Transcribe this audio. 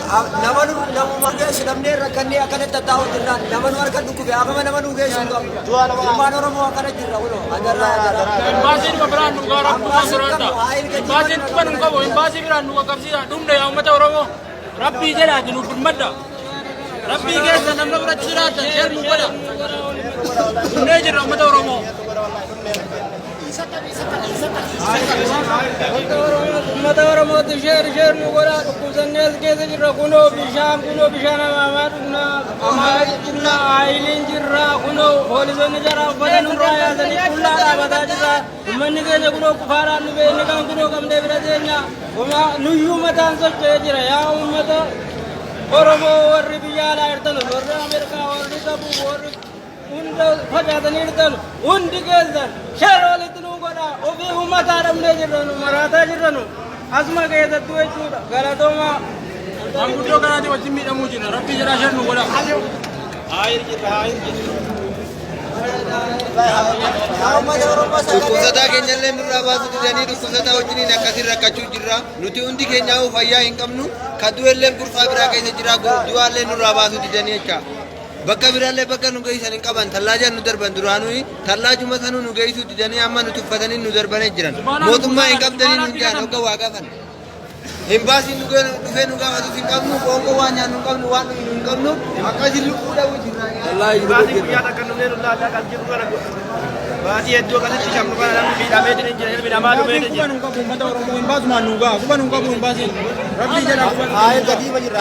namu margeessu namni rakkannee akkana tattaa'u jirra namanu harka dhukube abama namanu geessu ilmaan oromoo akkana jirra kuno agarraa baasiin biraan nu gaara kuma suraata baasiin kun qabu baasiin biraan nu qabsiisa dhumne yaa uummata oromoo rabbii jedhaati nu birmadda rabbii keessa namni biratti jiraata sheerri godha dhumnee jirra uummata oromoo ummata oromooti sheer nu godha dhukkubsannees keessa jirra kunoo bishaan amaamaa dhugna amaa jirra aayiliin jirra kunoo poolisoonni jara uffata nurraa yaasanii qullaa dhaabataa jirra ummanni keenya kunoo kufaaraan nu beekni kan kunoo qabdee bira teenya nuyyuu mataan socho'ee jira yaa ummata oromoo warri biyya alaa jirtan warri ameerikaa warri qabu warri hunda facaatanii jirtan hundi keessan sheer walitti nu godha ofii ummataa dhabnee jirranu maraataa jirranu asuma keessattu jechuudha galatooma manguddoo kanaati wajjin miidhamuu jira rabbii jedhaa sheer nu godha dhukkubsataa keenyallee nurraa baasuu didanii dhukkubsataa wajjiniin akkasiin rakkachuu jirra nuti hundi keenyaa'uu fayyaa hin qabnu ka du'ellee gurfaa biraa keessa jira du'aallee nurraa baasuu didanii jecha bakka biraallee bakka nu geessan hin qaban tallaajaan nu darban duraanuu tallaajuma sanuu nu geessuu didanii amma nuti uffatanii nu darbanii jiran mootummaa hin qabdanii nu jaan hogga waa gaafan hin baasiin dhufee nu gaafatus hin qabnu qoonqoo waan nyaannu hin qabnu waan dhugnu hin qabnu akkasiin lubbuu dhawuu jirra baasii guyyaa takka nullee nullaa addaa kan jiru kana baasii hedduu akkasitti shamnu kana namni miidhamee jiru hin jiru miidhamaa dhumee jiru kuban hin qabu uummata oromoo hin baasumaan nu ga'a kuban hin qabu hin baasiin rabbii jedhaa haa erga diima jirra